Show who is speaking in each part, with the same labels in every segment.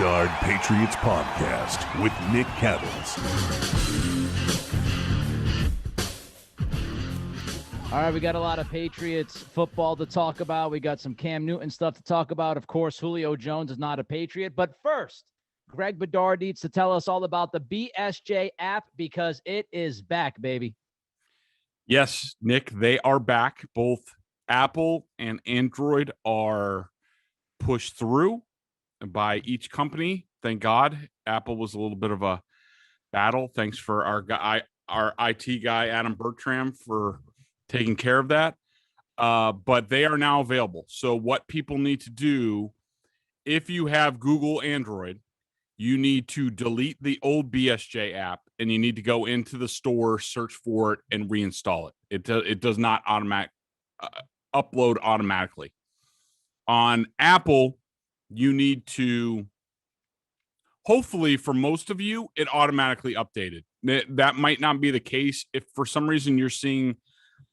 Speaker 1: Bedard Patriots Podcast with Nick Cattles.
Speaker 2: All right, we got a lot of Patriots football to talk about. We got some Cam Newton stuff to talk about. Of course, Julio Jones is not a Patriot. But first, Greg Bedard needs to tell us all about the BSJ app because it is back, baby.
Speaker 3: Yes, Nick, they are back. Both Apple and Android are pushed through by each company. Thank God. Apple was a little bit of a battle. Thanks for our IT guy, Adam Bertram, for taking care of that. But they are now available. So what people need to do, if you have Google Android, you need to delete the old BSJ app and you need to go into the store, search for it, and reinstall it. It does not upload automatically. On Apple, you need to, hopefully for most of you, it automatically updated. That might not be the case. If for some reason you're seeing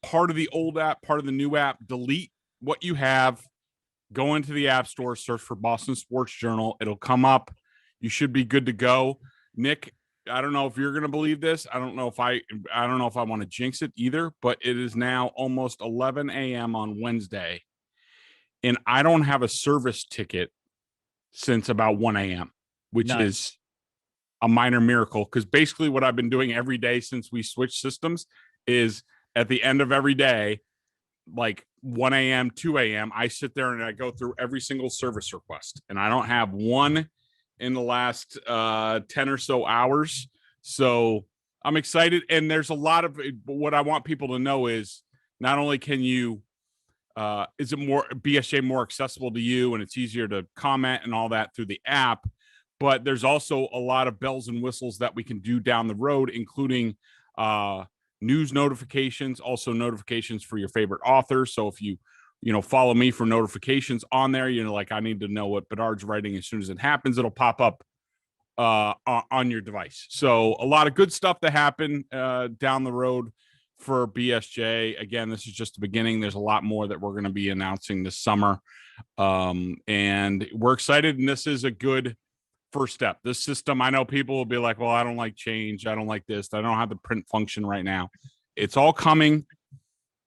Speaker 3: part of the old app, part of the new app, delete what you have, go into the App Store, search for Boston Sports Journal. It'll come up. You should be good to go. Nick, I don't know if you're going to believe this. I don't know if I want to jinx it either, but it is now almost 11 a.m. on Wednesday, and I don't have a service ticket since about 1 a.m., which is a minor miracle, because basically what I've been doing every day since we switched systems is at the end of every day, like 1 a.m., 2 a.m., I sit there and I go through every single service request, and I don't have one in the last 10 or so hours. So I'm excited. And there's a lot of what I want people to know is not only can you, is it more BSJ more accessible to you and it's easier to comment and all that through the app, but there's also a lot of bells and whistles that we can do down the road, including news notifications, also notifications for your favorite authors. So if you follow me for notifications on there, like I need to know what Bedard's writing as soon as it happens, it'll pop up on your device. So a lot of good stuff to happen down the road for BSJ. Again, this is just the beginning. There's a lot more that we're going to be announcing this summer. And we're excited. And this is a good first step. This system, I know people will be like, well, I don't like change. I don't like this. I don't have the print function right now. It's all coming.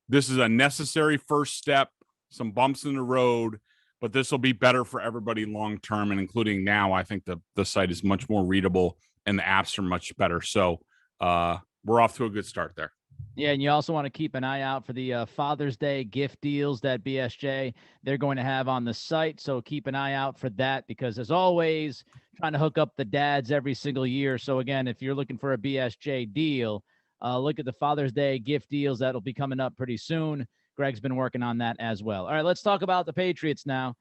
Speaker 3: This is a necessary first step, some bumps in the road, but this will be better for everybody long-term. And including now, I think the site is much more readable and the apps are much better. So we're off to a good start there.
Speaker 2: Yeah, and you also want to keep an eye out for the Father's Day gift deals that BSJ, they're going to have on the site. So keep an eye out for that because, as always, trying to hook up the dads every single year. So, again, if you're looking for a BSJ deal, look at the Father's Day gift deals. That'll be coming up pretty soon. Greg's been working on that as well. All right, let's talk about the Patriots now.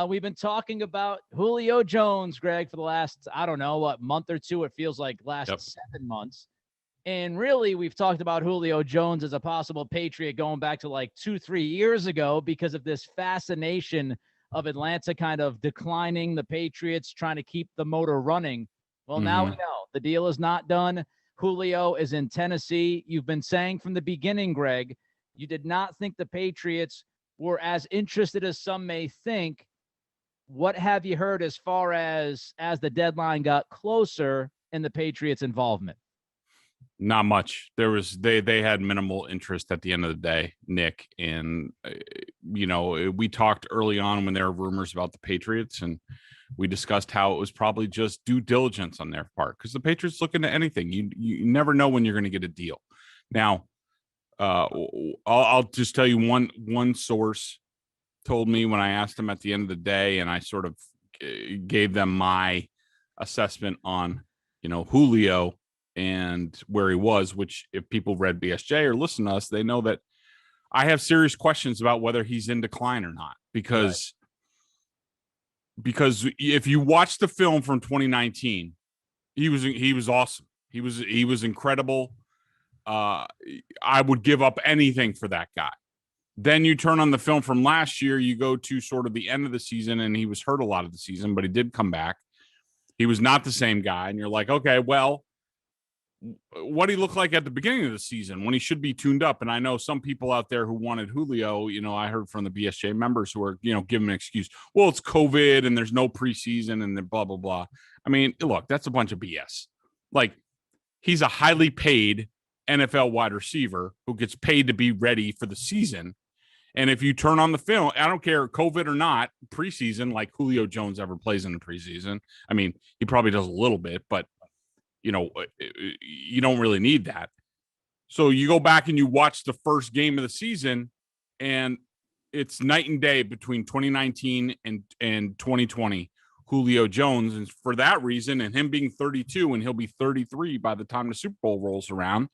Speaker 2: We've been talking about Julio Jones, Greg, for the last, month or two. It feels like last 7 months. And really, we've talked about Julio Jones as a possible Patriot going back to like 2-3 years ago because of this fascination of Atlanta kind of declining the Patriots, trying to keep the motor running. Well, now we know the deal is not done. Julio is in Tennessee. You've been saying from the beginning, Greg, you did not think the Patriots were as interested as some may think. What have you heard as far as the deadline got closer in the Patriots' involvement?
Speaker 3: Not much. They had minimal interest at the end of the day, Nick. And, we talked early on when there were rumors about the Patriots, and we discussed how it was probably just due diligence on their part because the Patriots look into anything. You never know when you're going to get a deal. Now, I'll just tell you one source told me when I asked them at the end of the day, and I sort of gave them my assessment on, Julio and where he was, which if people read BSJ or listen to us, they know that I have serious questions about whether he's in decline or not, because if you watch the film from 2019, he was awesome. He was incredible. I would give up anything for that guy. Then you turn on the film from last year, you go to sort of the end of the season, and he was hurt a lot of the season, but he did come back. He was not the same guy. And you're like, okay, well, what he looked like at the beginning of the season when he should be tuned up. And I know some people out there who wanted Julio, I heard from the BSJ members who are, giving an excuse. Well, it's COVID and there's no preseason and blah, blah, blah. I mean, look, that's a bunch of BS. Like, he's a highly paid NFL wide receiver who gets paid to be ready for the season. And if you turn on the film, I don't care, COVID or not, preseason, like Julio Jones ever plays in the preseason. I mean, he probably does a little bit, but, you don't really need that. So you go back and you watch the first game of the season, and it's night and day between 2019 and 2020, Julio Jones. And for that reason, and him being 32, and he'll be 33 by the time the Super Bowl rolls around,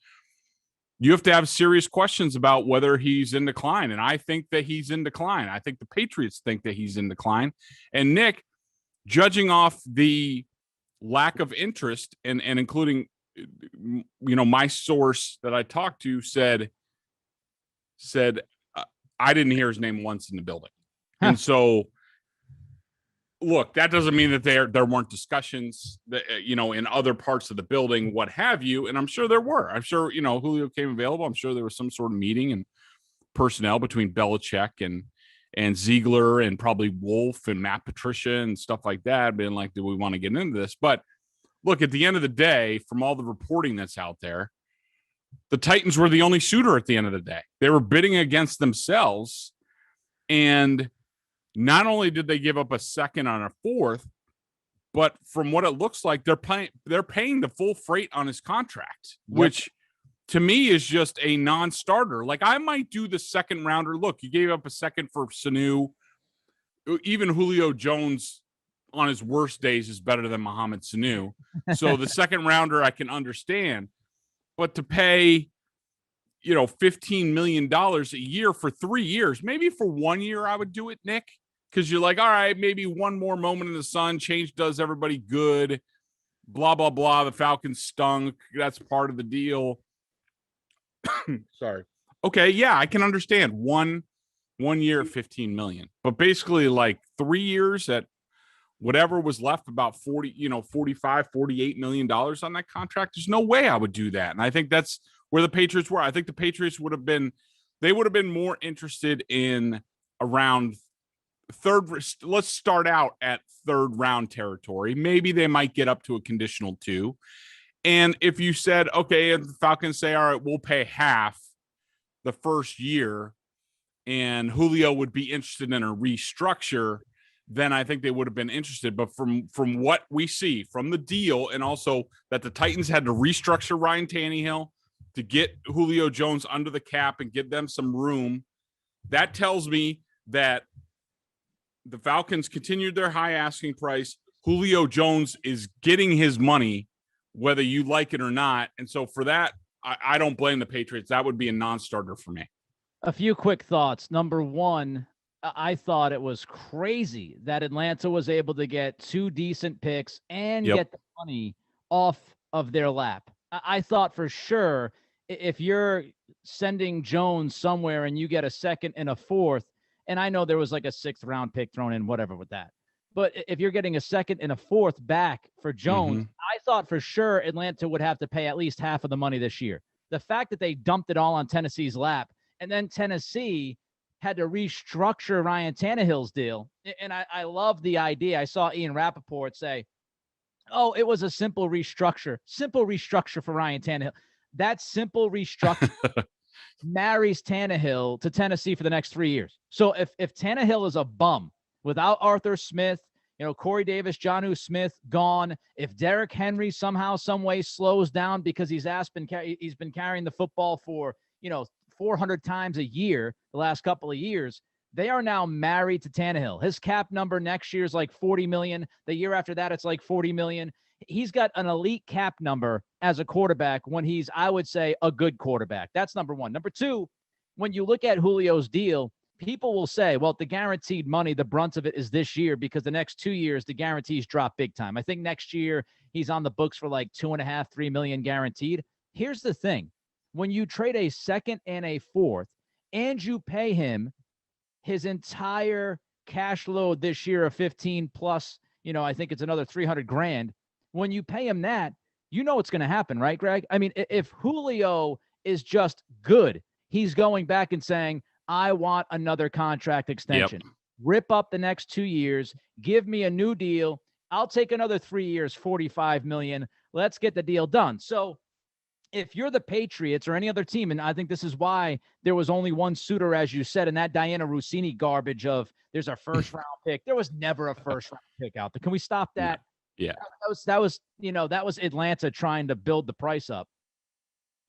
Speaker 3: you have to have serious questions about whether he's in decline. And I think that he's in decline. I think the Patriots think that he's in decline. And Nick, judging off the lack of interest and including, my source that I talked to said, I didn't hear his name once in the building. Huh. And so, look, that doesn't mean that there weren't discussions that, in other parts of the building, what have you. And I'm sure there were. I'm sure, Julio came available. I'm sure there was some sort of meeting and personnel between Belichick and Ziegler and probably Wolf and Matt Patricia and stuff like that, being like, do we want to get into this? But look, at the end of the day, from all the reporting that's out there, the Titans were the only suitor at the end of the day. They were bidding against themselves. And not only did they give up a second on a fourth, but from what it looks like, they're paying the full freight on his contract, which to me is just a non-starter. Like, I might do the second rounder. Look, you gave up a second for Sanu. Even Julio Jones on his worst days is better than Mohamed Sanu. So the second rounder I can understand, but to pay, $15 million a year for 3 years, maybe for 1 year, I would do it, Nick, because you're like, all right, maybe one more moment in the sun, change does everybody good, blah, blah, blah. The Falcons stunk. That's part of the deal. Sorry. Okay. Yeah, I can understand one year, 15 million, but basically like 3 years at whatever was left, about 45, $48 million on that contract. There's no way I would do that. And I think that's where the Patriots were. I think the Patriots would have been more interested in around third. Let's start out at third round territory. Maybe they might get up to a conditional 2. And if you said, okay, and the Falcons say, all right, we'll pay half the first year, and Julio would be interested in a restructure, then I think they would have been interested. But from what we see from the deal, and also that the Titans had to restructure Ryan Tannehill to get Julio Jones under the cap and give them some room, that tells me that the Falcons continued their high asking price. Julio Jones is getting his money, whether you like it or not. And so for that, I don't blame the Patriots. That would be a non-starter for me.
Speaker 2: A few quick thoughts. Number one, I thought it was crazy that Atlanta was able to get 2 decent picks and get the money off of their lap. I thought for sure if you're sending Jones somewhere and you get a second and a fourth, and I know there was like a 6th round pick thrown in, whatever with that. But if you're getting a second and a fourth back for Jones, I thought for sure Atlanta would have to pay at least half of the money this year. The fact that they dumped it all on Tennessee's lap, and then Tennessee had to restructure Ryan Tannehill's deal. And I love the idea. I saw Ian Rappaport say, oh, it was a simple restructure for Ryan Tannehill. That simple restructure marries Tannehill to Tennessee for the next 3 years. So if Tannehill is a bum without Arthur Smith, Corey Davis, Jonnu Smith gone, if Derrick Henry somehow, some way slows down because he's been carrying the football for, 400 times a year the last couple of years, they are now married to Tannehill. His cap number next year is like 40 million. The year after that, it's like 40 million. He's got an elite cap number as a quarterback when he's, I would say, a good quarterback. That's number one. Number two, when you look at Julio's deal, people will say, well, the guaranteed money, the brunt of it is this year because the next 2 years, the guarantees drop big time. I think next year he's on the books for like 2.5, 3 million guaranteed. Here's the thing. When you trade a second and a fourth and you pay him his entire cash load this year of 15 plus, I think it's another 300 grand. When you pay him that, you know what's going to happen, right, Greg? I mean, if Julio is just good, he's going back and saying, I want another contract extension.
Speaker 3: Yep.
Speaker 2: Rip up the next 2 years, give me a new deal. I'll take another 3 years, $45 million. Let's get the deal done. So if you're the Patriots or any other team, and I think this is why there was only one suitor, as you said, and that Diana Rossini garbage of there's a first round pick. There was never a first round pick out there. Can we stop that?
Speaker 3: Yeah.
Speaker 2: That was Atlanta trying to build the price up.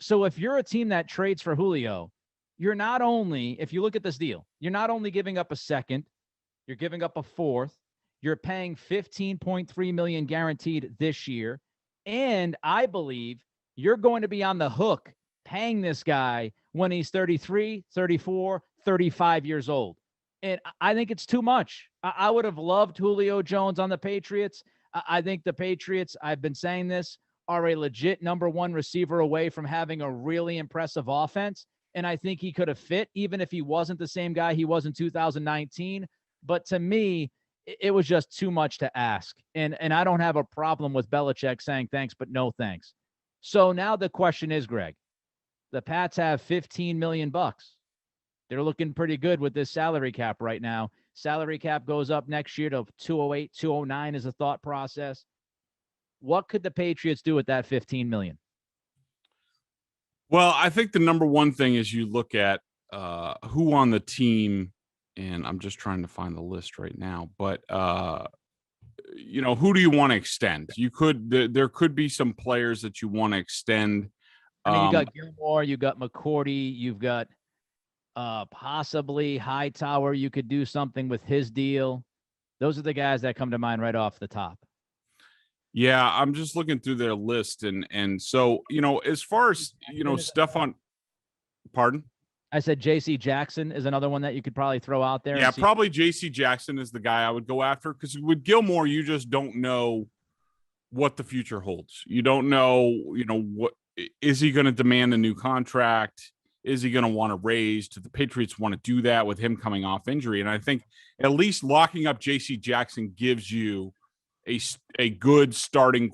Speaker 2: So if you're a team that trades for Julio, you're not only, if you look at this deal, you're not only giving up a second, you're giving up a fourth, you're paying $15.3 million guaranteed this year. And I believe you're going to be on the hook paying this guy when he's 33, 34, 35 years old. And I think it's too much. I would have loved Julio Jones on the Patriots. I think the Patriots, I've been saying this, are a legit number one receiver away from having a really impressive offense. And I think he could have fit, even if he wasn't the same guy he was in 2019. But to me, it was just too much to ask. And I don't have a problem with Belichick saying thanks, but no thanks. So now the question is, Greg, the Pats have $15 million. They're looking pretty good with this salary cap right now. Salary cap goes up next year to 208, 209 is a thought process. What could the Patriots do with that $15 million?
Speaker 3: Well, I think the number one thing is you look at who on the team, and I'm just trying to find the list right now, but who do you want to extend? There could be some players that you want to extend.
Speaker 2: I mean, you got Gilmore, you got McCourty, you've got possibly Hightower. You could do something with his deal. Those are the guys that come to mind right off the top.
Speaker 3: Yeah, I'm just looking through their list, and so as far as stuff on. Pardon?
Speaker 2: I said J.C. Jackson is another one that you could probably throw out there.
Speaker 3: Yeah, probably J.C. Jackson is the guy I would go after, because with Gilmore, you just don't know what the future holds. You don't know, what is he going to demand a new contract? Is he going to want to raise? Do the Patriots want to do that with him coming off injury? And I think at least locking up J.C. Jackson gives you a good starting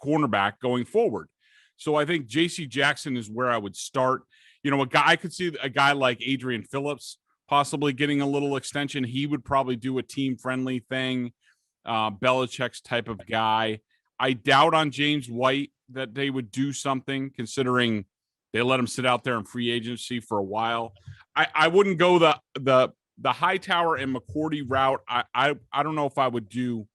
Speaker 3: cornerback going forward. So I think J.C. Jackson is where I would start. I could see a guy like Adrian Phillips possibly getting a little extension. He would probably do a team-friendly thing, Belichick's type of guy. I doubt on James White that they would do something, considering they let him sit out there in free agency for a while. I wouldn't go the Hightower and McCourty route. I don't know if I would do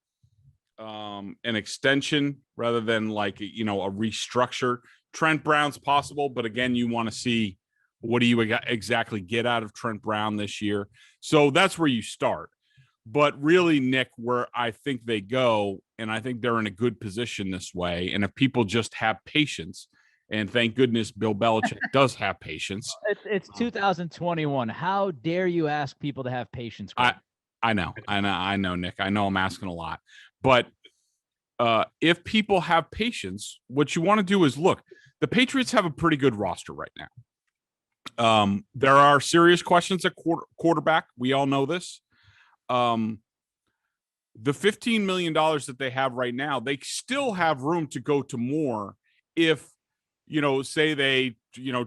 Speaker 3: an extension rather than a restructure. Trent Brown's possible, but again, you want to see what do you exactly get out of Trent Brown this year. So that's where you start. But really, Nick, where I think they go, and I think they're in a good position this way, and if people just have patience, and thank goodness Bill Belichick does have patience.
Speaker 2: It's 2021. How dare you ask people to have patience? Greg?
Speaker 3: I know, Nick. I know I'm asking a lot. But if people have patience, what you want to do is look. The Patriots have a pretty good roster right now. There are serious questions at quarterback. We all know this. The $15 million that they have right now, they still have room to go to more if, say they,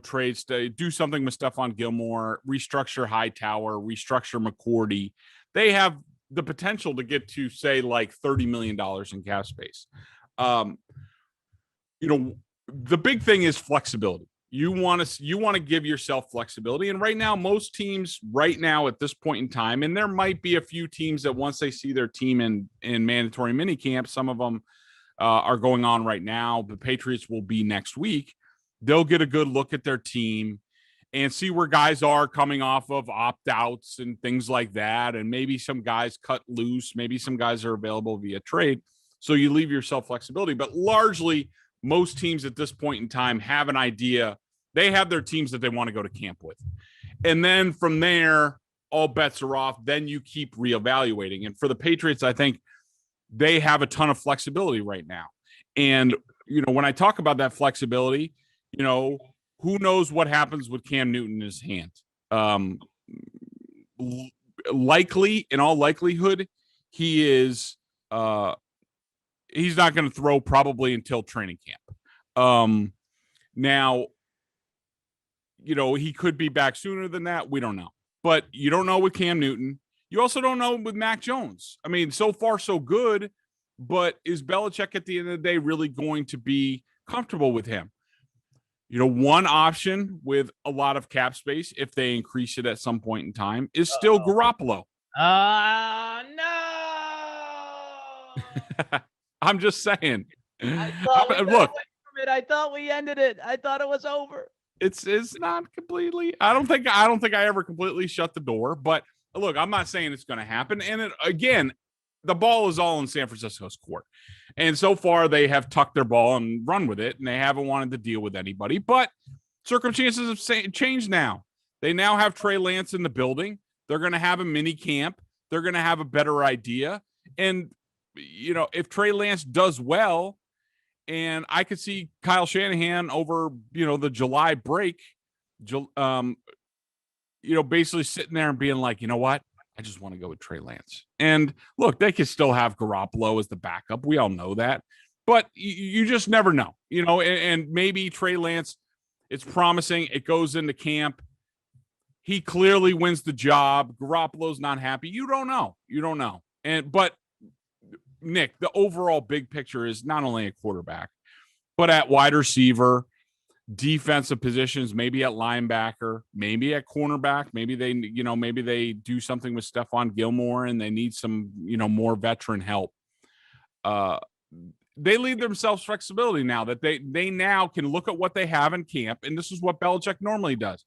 Speaker 3: trades, do something with Stephon Gilmore, restructure Hightower, restructure McCourty. They have the potential to get to, say, like $30 million in cap space. The big thing is flexibility. You want to give yourself flexibility. And right now, most teams right now at this point in time, and there might be a few teams that once they see their team in mandatory minicamp, some of them are going on right now. The Patriots will be next week. They'll get a good look at their team and see where guys are coming off of opt-outs and things like that. And maybe some guys cut loose. Maybe some guys are available via trade. So you leave yourself flexibility. But largely, most teams at this point in time have an idea. They have their teams that they want to go to camp with. And then from there, all bets are off. Then you keep reevaluating. And for the Patriots, I think they have a ton of flexibility right now. And, when I talk about that flexibility, who knows what happens with Cam Newton in his hand? Likely, in all likelihood, he is he's not going to throw probably until training camp. Now, he could be back sooner than that. We don't know. But you don't know with Cam Newton. You also don't know with Mac Jones. I mean, so far so good, but is Belichick at the end of the day really going to be comfortable with him? One option with a lot of cap space, if they increase it at some point in time, is still Garoppolo.
Speaker 2: No.
Speaker 3: I'm just saying.
Speaker 2: Look, I thought we ended it. I thought it was over.
Speaker 3: It's not completely. I don't think I ever completely shut the door. But look, I'm not saying it's going to happen. And again, the ball is all in San Francisco's court. And so far, they have tucked their ball and run with it, and they haven't wanted to deal with anybody. But circumstances have changed now. They now have Trey Lance in the building. They're going to have a mini camp. They're going to have a better idea. And, if Trey Lance does well, and I could see Kyle Shanahan over, the July break, basically sitting there and being like, you know what? I just want to go with Trey Lance. And look, they could still have Garoppolo as the backup. We all know that. But you just never know, and maybe Trey Lance, it's promising. It goes into camp. He clearly wins the job. Garoppolo's not happy. You don't know. But Nick, the overall big picture is not only a quarterback, but at wide receiver, defensive positions, maybe at linebacker, maybe at cornerback. Maybe they do something with Stephon Gilmore and they need some, more veteran help. They leave themselves flexibility now that they now can look at what they have in camp. And this is what Belichick normally does.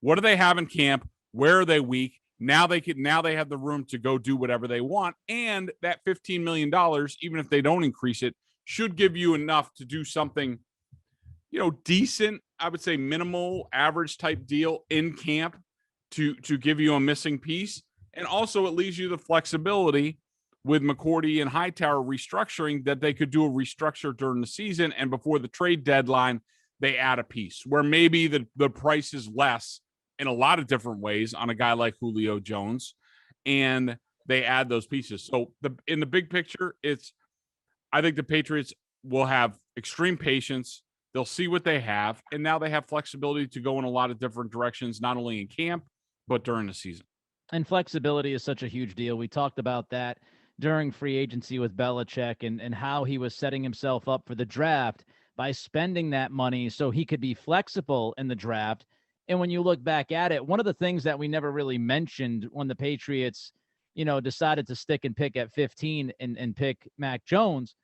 Speaker 3: What do they have in camp? Where are they weak? Now they have the room to go do whatever they want. And that $15 million, even if they don't increase it, should give you enough to do something, decent, I would say minimal, average type deal in camp to give you a missing piece. And also it leaves you the flexibility with McCourty and Hightower restructuring that they could do a restructure during the season. And before the trade deadline, they add a piece where maybe the price is less in a lot of different ways on a guy like Julio Jones. And they add those pieces. So in the big picture, I think the Patriots will have extreme patience. They'll see what they have, and now they have flexibility to go in a lot of different directions, not only in camp, but during the season.
Speaker 2: And flexibility is such a huge deal. We talked about that during free agency with Belichick and how he was setting himself up for the draft by spending that money so he could be flexible in the draft. And when you look back at it, one of the things that we never really mentioned when the Patriots, decided to stick and pick at 15 and pick Mac Jones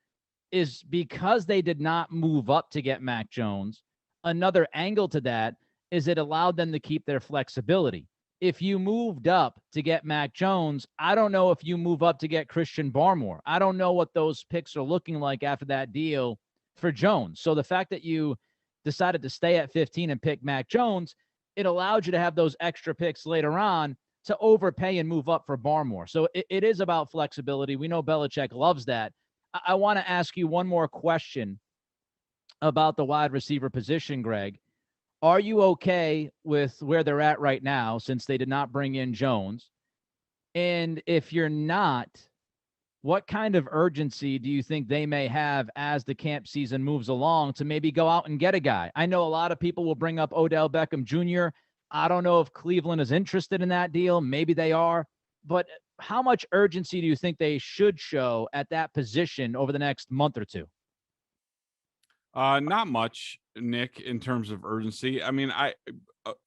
Speaker 2: is because they did not move up to get Mac Jones. Another angle to that is it allowed them to keep their flexibility. If you moved up to get Mac Jones, I don't know if you move up to get Christian Barmore. I don't know what those picks are looking like after that deal for Jones. So the fact that you decided to stay at 15 and pick Mac Jones, it allowed you to have those extra picks later on to overpay and move up for Barmore. So it is about flexibility. We know Belichick loves that. I want to ask you one more question about the wide receiver position, Greg. Are you okay with where they're at right now since they did not bring in Jones? And if you're not, what kind of urgency do you think they may have as the camp season moves along to maybe go out and get a guy? I know a lot of people will bring up Odell Beckham Jr. I don't know if Cleveland is interested in that deal. Maybe they are. But how much urgency do you think they should show at that position over the next month or two?
Speaker 3: Not much, Nick, in terms of urgency. I mean,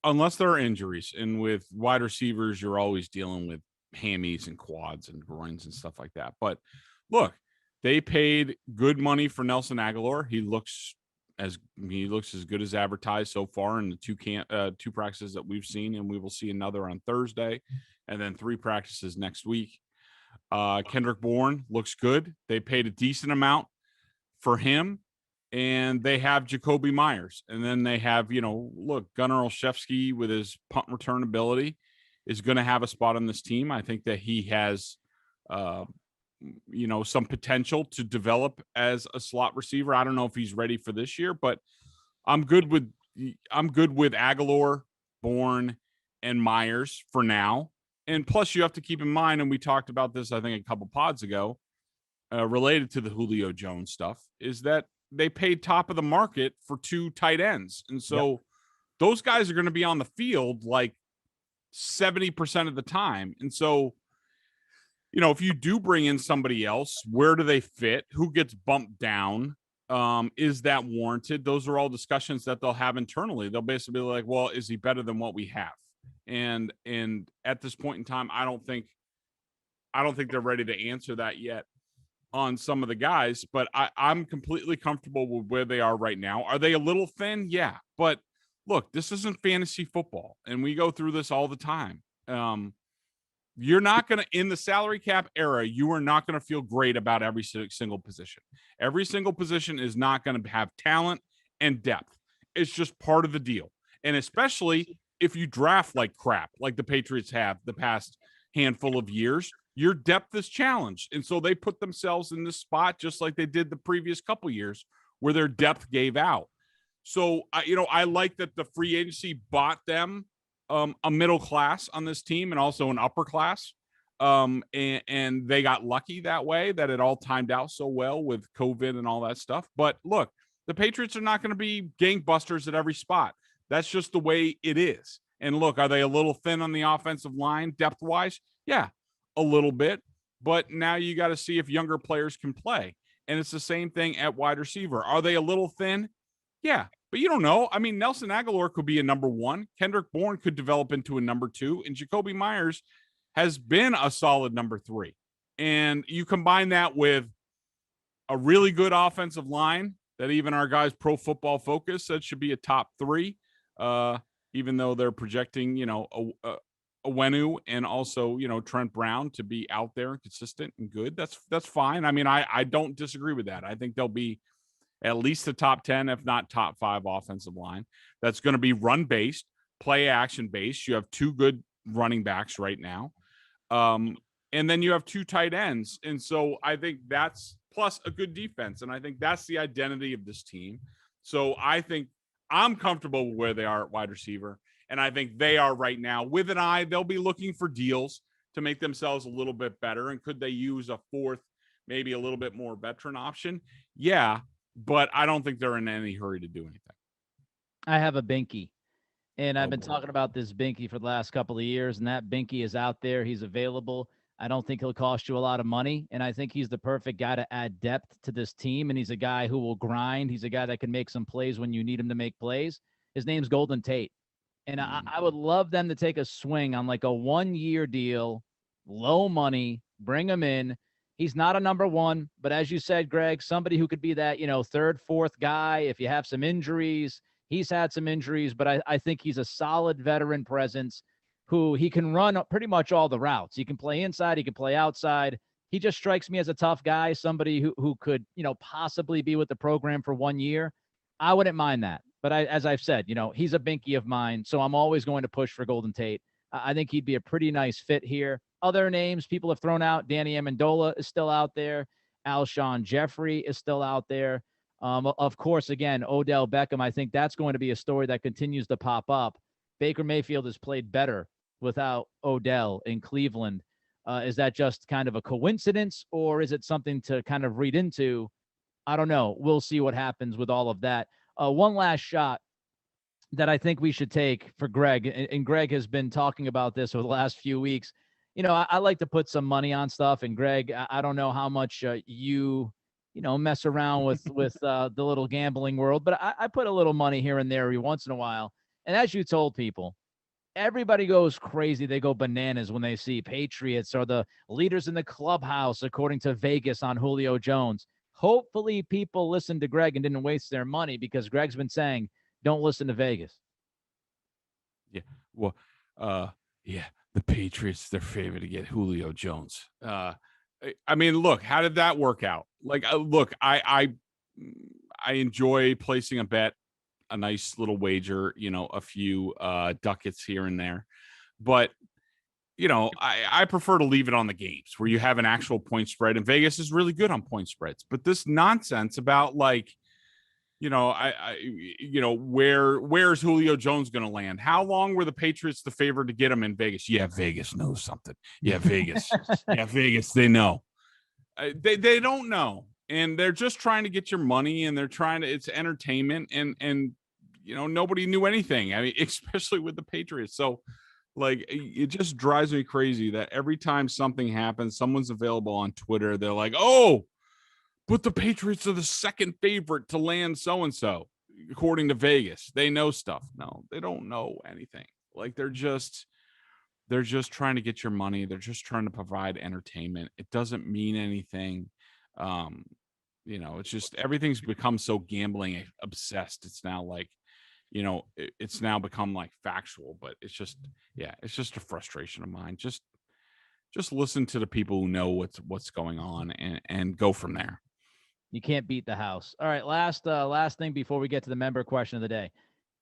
Speaker 3: unless there are injuries, and with wide receivers, you're always dealing with hammies and quads and groins and stuff like that. But look, they paid good money for Nelson Aguilar. He looks as good as advertised so far in the two practices that we've seen, and we will see another on Thursday, and then 3 practices next week. Kendrick Bourne looks good. They paid a decent amount for him, and they have Jacoby Myers, and then they have Gunnar Olszewski with his punt return ability is going to have a spot on this team. I think that he has some potential to develop as a slot receiver. I don't know if he's ready for this year, but I'm good with Aguilar, Bourne, and Myers for now. And plus, you have to keep in mind, and we talked about this, I think, a couple pods ago, related to the Julio Jones stuff, is that they paid top of the market for 2 tight ends. And so those guys are going to be on the field like 70% of the time. And so, if you do bring in somebody else, where do they fit? Who gets bumped down? Is that warranted? Those are all discussions that they'll have internally. They'll basically be like, well, is he better than what we have? And at this point in time, I don't think they're ready to answer that yet on some of the guys, but I'm completely comfortable with where they are right now. Are they a little thin? Yeah. But look, this isn't fantasy football, and we go through this all the time. You're not going to, in the salary cap era, you are not going to feel great about every single position. Every single position is not going to have talent and depth. It's just part of the deal. And especially if you draft like crap, like the Patriots have the past handful of years, your depth is challenged. And so they put themselves in this spot just like they did the previous couple years where their depth gave out. So, I like that the free agency bought them a middle class on this team and also an upper class. And they got lucky that way, that it all timed out so well with COVID and all that stuff. But look, the Patriots are not going to be gangbusters at every spot. That's just the way it is. And look, are they a little thin on the offensive line depth wise? Yeah, a little bit. But now you got to see if younger players can play. And it's the same thing at wide receiver. Are they a little thin? Yeah. But you don't know. I mean, Nelson Aguilar could be a number 1. Kendrick Bourne could develop into a number 2. And Jacoby Myers has been a solid number 3. And you combine that with a really good offensive line that even our guys Pro Football Focus said should be a top 3, even though they're projecting, Owenu and also, Trent Brown to be out there and consistent and good. That's fine. I mean, I don't disagree with that. I think they'll be at least the top 10, if not top 5 offensive line. That's going to be run-based, play-action-based. You have 2 good running backs right now. And then you have 2 tight ends. And so I think that's plus a good defense. And I think that's the identity of this team. So I think I'm comfortable with where they are at wide receiver. And I think they are right now. With an eye, they'll be looking for deals to make themselves a little bit better. And could they use a 4th, maybe a little bit more veteran option? Yeah. But I don't think they're in any hurry to do anything.
Speaker 2: I have a binky, and I've been talking about this binky for the last couple of years, and that binky is out there. He's available. I don't think he'll cost you a lot of money, and I think he's the perfect guy to add depth to this team, and he's a guy who will grind. He's a guy that can make some plays when you need him to make plays. His name's Golden Tate, and I would love them to take a swing on like a 1-year deal, low money, bring him in. He's not a number 1, but as you said, Greg, somebody who could be that, 3rd, 4th guy if you have some injuries. He's had some injuries, but I think he's a solid veteran presence who he can run pretty much all the routes. He can play inside. He can play outside. He just strikes me as a tough guy, somebody who could, possibly be with the program for 1 year. I wouldn't mind that. But as I've said, he's a binky of mine, so I'm always going to push for Golden Tate. I think he'd be a pretty nice fit here. Other names people have thrown out, Danny Amendola is still out there. Alshon Jeffrey is still out there. Of course, again, Odell Beckham, I think that's going to be a story that continues to pop up. Baker Mayfield has played better without Odell in Cleveland. Is that just kind of a coincidence, or is it something to kind of read into? I don't know. We'll see what happens with all of that. One last shot that I think we should take for Greg, and Greg has been talking about this over the last few weeks. I like to put some money on stuff, and Greg, I don't know how much you mess around with the little gambling world, but I put a little money here and there every once in a while. And as you told people, everybody goes crazy. They go bananas when they see Patriots or the leaders in the clubhouse, according to Vegas, on Julio Jones. Hopefully people listened to Greg and didn't waste their money, because Greg's been saying, don't listen to Vegas.
Speaker 3: Yeah. Well, yeah. The Patriots, their favorite to get Julio Jones. I mean, look, how did that work out? Like, look, I enjoy placing a bet, a nice little wager, a few ducats here and there. But, I prefer to leave it on the games where you have an actual point spread. And Vegas is really good on point spreads. But this nonsense about like, where's Julio Jones going to land? How long were the Patriots the favorite to get him in Vegas? Yeah, Vegas knows something. Yeah, Vegas. Yeah, Vegas, they know. They don't know. and they're just trying to get your money, and it's entertainment, and nobody knew anything. I mean, especially with the Patriots. So like, it just drives me crazy that every time something happens, someone's available on Twitter. They're like, oh, but the Patriots are the second favorite to land so-and-so, according to Vegas. They know stuff. No, they don't know anything. Like, they're just trying to get your money. They're just trying to provide entertainment. It doesn't mean anything. It's just, everything's become so gambling obsessed. It's now like, it's now become like factual, but it's just a frustration of mine. Just listen to the people who know what's going on and go from there.
Speaker 2: You can't beat the house. All right. Last thing before we get to the member question of the day.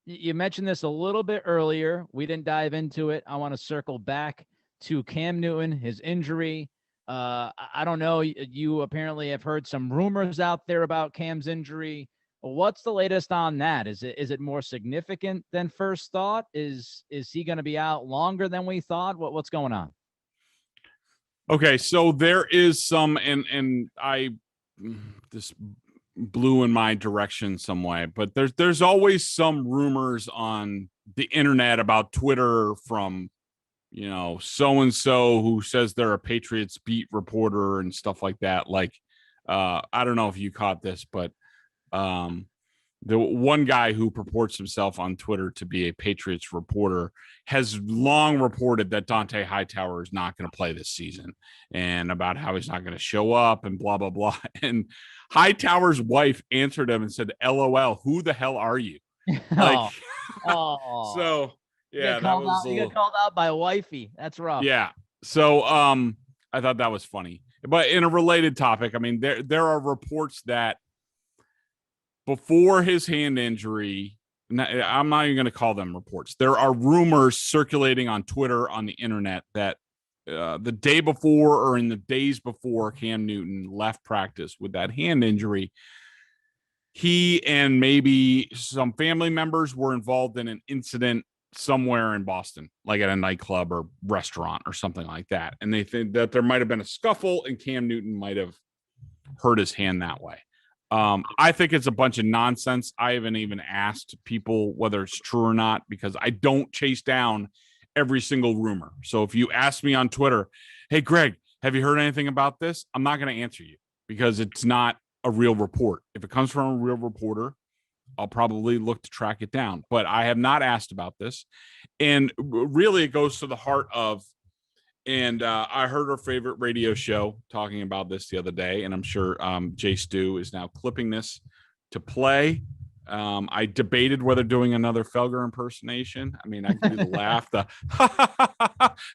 Speaker 2: You mentioned this a little bit earlier. We didn't dive into it. I want to circle back to Cam Newton, his injury. I don't know. You apparently have heard some rumors out there about Cam's injury. What's the latest on that? Is it more significant than first thought? Is he going to be out longer than we thought? What's going on?
Speaker 3: Okay, so there is some, and this blew in my direction some way, but there's always some rumors on the internet about Twitter from so-and-so who says they're a Patriots beat reporter and stuff like that. Like, I don't know if you caught this, but the one guy who purports himself on Twitter to be a Patriots reporter has long reported that Dante Hightower is not going to play this season, and about how he's not going to show up and blah, blah, blah. And Hightower's wife answered him and said, LOL, who the hell are you? Like, so yeah,
Speaker 2: you got called out by wifey. That's rough.
Speaker 3: Yeah. So I thought that was funny. But in a related topic, I mean, there are reports that before his hand injury, I'm not even going to call them reports. There are rumors circulating on Twitter, on the internet, that the day before or in the days before Cam Newton left practice with that hand injury, he and maybe some family members were involved in an incident somewhere in Boston, like at a nightclub or restaurant or something like that. And they think that there might have been a scuffle and Cam Newton might have hurt his hand that way. I think it's a bunch of nonsense. I haven't even asked people whether it's true or not, because I don't chase down every single rumor. So if you ask me on Twitter, hey, Greg, have you heard anything about this? I'm not going to answer you because it's not a real report. If it comes from a real reporter, I'll probably look to track it down, but I have not asked about this. And really it goes to the heart of, and I heard our favorite radio show talking about this the other day, and I'm sure Jay Stu is now clipping this to play. I debated whether doing another Felger impersonation. I mean, I could do the laugh,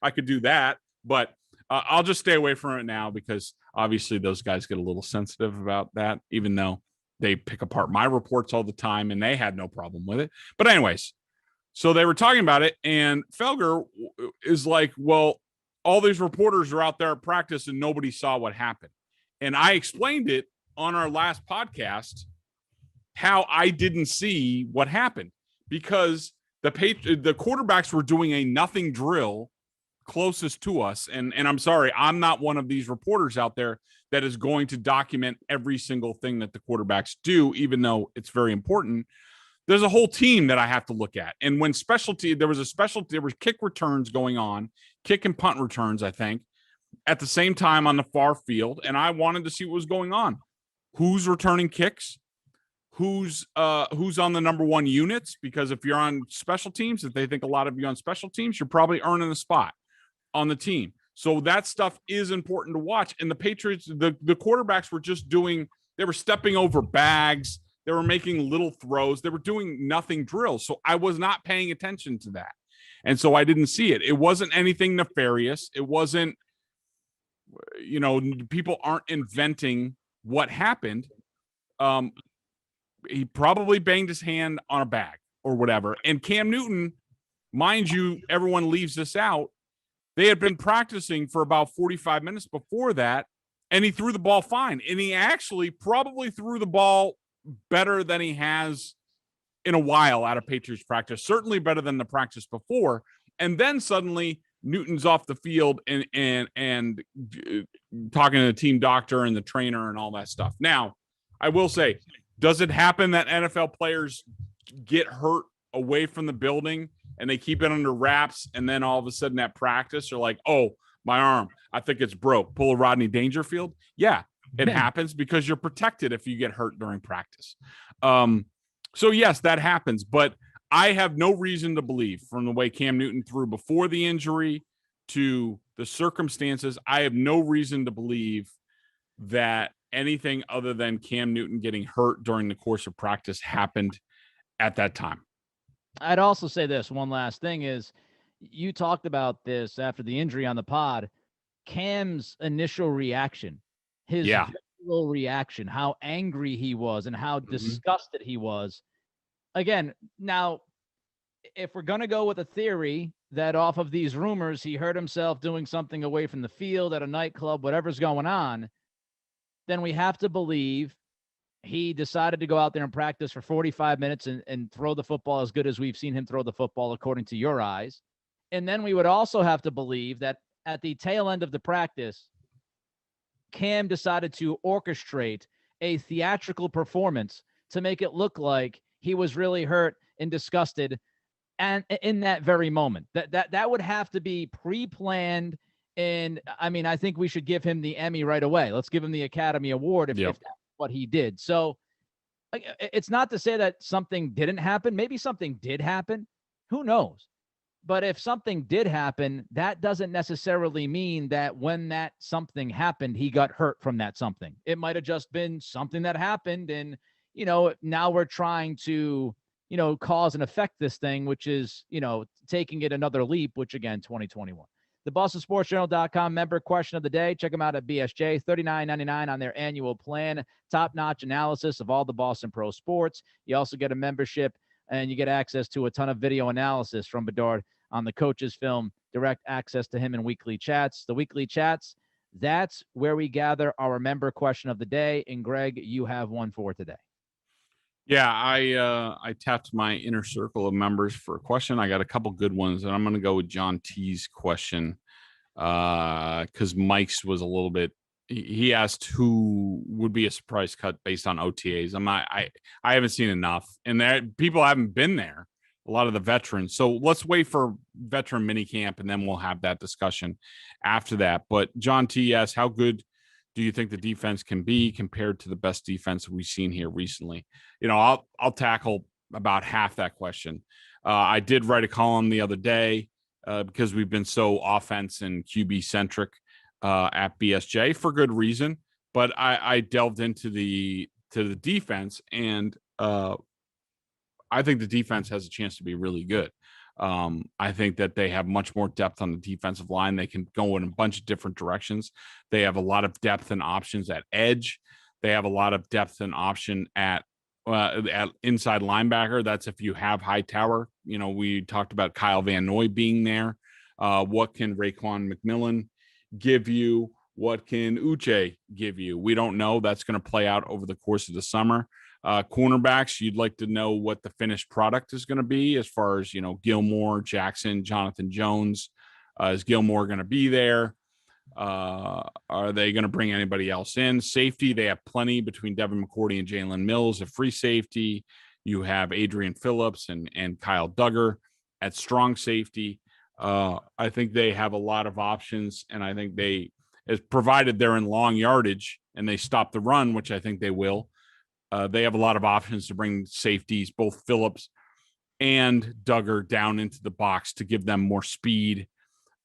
Speaker 3: I could do that, but I'll just stay away from it now because obviously those guys get a little sensitive about that, even though they pick apart my reports all the time and they had no problem with it. But anyways, so they were talking about it, and Felger is like, well, all these reporters are out there at practice and nobody saw what happened. And I explained it on our last podcast, how I didn't see what happened because the quarterbacks were doing a nothing drill closest to us. And I'm sorry, I'm not one of these reporters out there that is going to document every single thing that the quarterbacks do, even though it's very important. There's a whole team that I have to look at. And when there were kick returns going on, kick and punt returns, I think, at the same time on the far field. And I wanted to see what was going on. Who's returning kicks? Who's on the number one units? Because if you're on special teams, if they think a lot of you on special teams, you're probably earning a spot on the team. So that stuff is important to watch. And the Patriots, the quarterbacks they were stepping over bags. They were making little throws. They were doing nothing drills. So I was not paying attention to that. And so I didn't see it. It wasn't anything nefarious. It wasn't, people aren't inventing what happened. He probably banged his hand on a bag or whatever. And Cam Newton, mind you, everyone leaves this out. They had been practicing for about 45 minutes before that, and he threw the ball fine. And he actually probably threw the ball better than he has in a while out of Patriots practice, certainly better than the practice before. And then suddenly Newton's off the field and talking to the team doctor and the trainer and all that stuff. Now, I will say, does it happen that NFL players get hurt away from the building and they keep it under wraps, and then all of a sudden at practice they're like, oh, my arm, I think it's broke, pull a Rodney Dangerfield? Yeah, it happens because you're protected if you get hurt during practice. So yes, that happens, but I have no reason to believe, from the way Cam Newton threw before the injury to the circumstances, I have no reason to believe that anything other than Cam Newton getting hurt during the course of practice happened at that time.
Speaker 2: I'd also say this one last thing is, you talked about this after the injury on the pod, Cam's initial reaction, his visceral reaction, how angry he was and how disgusted he was. Again, now, if we're going to go with a theory that off of these rumors, he hurt himself doing something away from the field at a nightclub, whatever's going on, then we have to believe he decided to go out there and practice for 45 minutes and throw the football as good as we've seen him throw the football, according to your eyes. And then we would also have to believe that at the tail end of the practice, Cam decided to orchestrate a theatrical performance to make it look like he was really hurt and disgusted, and in that very moment. That would have to be pre-planned. And I mean, I think we should give him the Emmy right away. Let's give him the Academy Award if that's what he did. So it's not to say that something didn't happen. Maybe something did happen. Who knows? But if something did happen, that doesn't necessarily mean that when that something happened, he got hurt from that something. It might have just been something that happened. And, now we're trying to, cause and affect this thing, which is, taking it another leap, which again, 2021. The BostonSportsJournal.com member question of the day. Check them out at BSJ, $39.99 on their annual plan. Top-notch analysis of all the Boston pro sports. You also get a membership, and you get access to a ton of video analysis from Bedard on the coach's film, direct access to him in weekly chats. The weekly chats, that's where we gather our member question of the day. And Greg, you have one for today.
Speaker 3: Yeah, I tapped my inner circle of members for a question. I got a couple good ones, and I'm going to go with John T's question because Mike's was a little bit. He asked who would be a surprise cut based on OTAs. I haven't seen enough, and people haven't been there. A lot of the veterans. So let's wait for veteran minicamp, and then we'll have that discussion after that. But John T asked, how good do you think the defense can be compared to the best defense we've seen here recently? I'll tackle about half that question. I did write a column the other day because we've been so offense and QB centric at BSJ for good reason. But I delved into the defense, and I think the defense has a chance to be really good. I think that they have much more depth on the defensive line. They can go in a bunch of different directions. They have a lot of depth and options at edge. They have a lot of depth and option at inside linebacker. That's if you have Hightower. We talked about Kyle Van Noy being there. What can Raekwon McMillan give you? What can Uche give you? We don't know. That's going to play out over the course of the summer. Cornerbacks, you'd like to know what the finished product is going to be as far as, Gilmore, Jackson, Jonathan Jones. Is Gilmore going to be there? Are they going to bring anybody else in? Safety, they have plenty between Devin McCourty and Jalen Mills. A free safety, you have Adrian Phillips and Kyle Duggar at strong safety. I think they have a lot of options, and I think as provided they're in long yardage and they stop the run, which I think they will, they have a lot of options to bring safeties, both Phillips and Duggar, down into the box to give them more speed,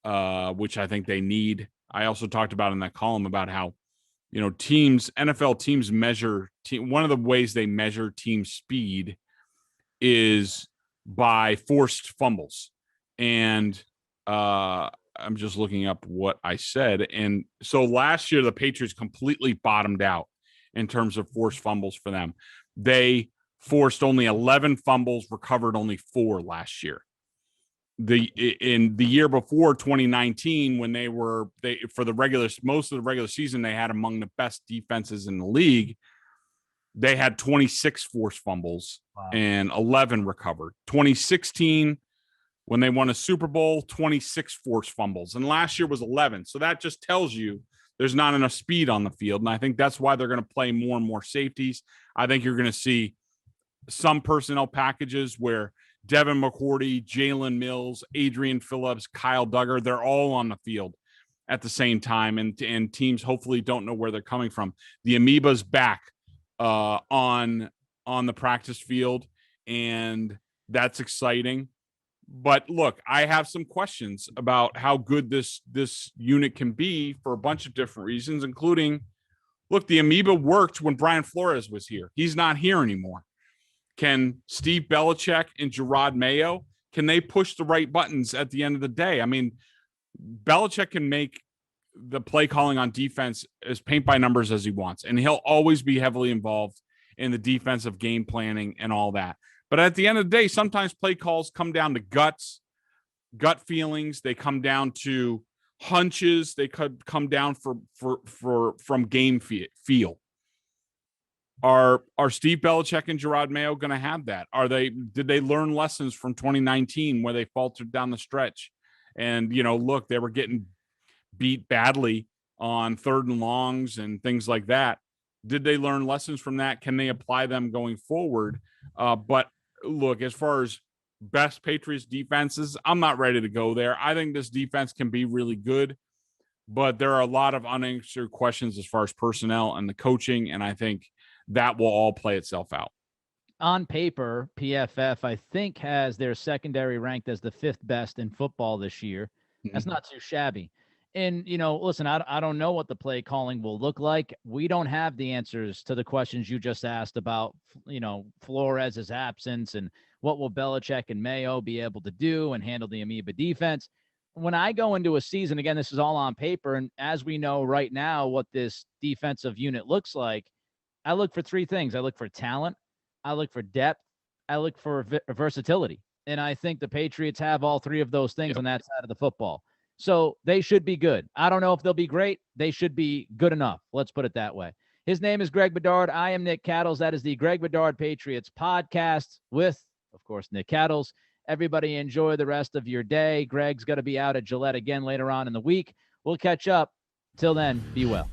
Speaker 3: which I think they need. I also talked about in that column about how, NFL teams measure one of the ways they measure team speed is by forced fumbles. And I'm just looking up what I said. And so last year, the Patriots completely bottomed out in terms of forced fumbles for them. They forced only 11 fumbles, recovered only 4 last year. In the year before 2019, when for most of the regular season, they had among the best defenses in the league. They had 26 forced fumbles and 11 recovered. 2016, When they won a Super Bowl, 26 forced fumbles. And last year was 11. So that just tells you there's not enough speed on the field. And I think that's why they're going to play more and more safeties. I think you're going to see some personnel packages where Devin McCourty, Jalen Mills, Adrian Phillips, Kyle Duggar, they're all on the field at the same time. And teams hopefully don't know where they're coming from. The amoeba's back on the practice field, and that's exciting. But look, I have some questions about how good this unit can be for a bunch of different reasons, including, look, the amoeba worked when Brian Flores was here. He's not here anymore. Can Steve Belichick and Gerard Mayo, can they push the right buttons at the end of the day? I mean, Belichick can make the play calling on defense as paint by numbers as he wants, and he'll always be heavily involved in the defensive game planning and all that. But at the end of the day, sometimes play calls come down to gut feelings. They come down to hunches. They could come down from game feel. Are Steve Belichick and Gerard Mayo going to have that? Did they learn lessons from 2019 where they faltered down the stretch? And, look, they were getting beat badly on 3rd and longs and things like that. Did they learn lessons from that? Can they apply them going forward? But look, as far as best Patriots defenses, I'm not ready to go there. I think this defense can be really good, but there are a lot of unanswered questions as far as personnel and the coaching, and I think that will all play itself out.
Speaker 2: On paper, PFF, I think, has their secondary ranked as the 5th best in football this year. That's not too shabby. And, listen, I don't know what the play calling will look like. We don't have the answers to the questions you just asked about, Flores' absence and what will Belichick and Mayo be able to do and handle the amoeba defense. When I go into a season, again, this is all on paper, and as we know right now what this defensive unit looks like, I look for 3 things. I look for talent, I look for depth, I look for versatility. And I think the Patriots have all 3 of those things on that side of the football. So they should be good. I don't know if they'll be great. They should be good enough. Let's put it that way. His name is Greg Bedard. I am Nick Cattles. That is the Greg Bedard Patriots Podcast with, of course, Nick Cattles. Everybody enjoy the rest of your day. Greg's going to be out at Gillette again later on in the week. We'll catch up. Till then, be well.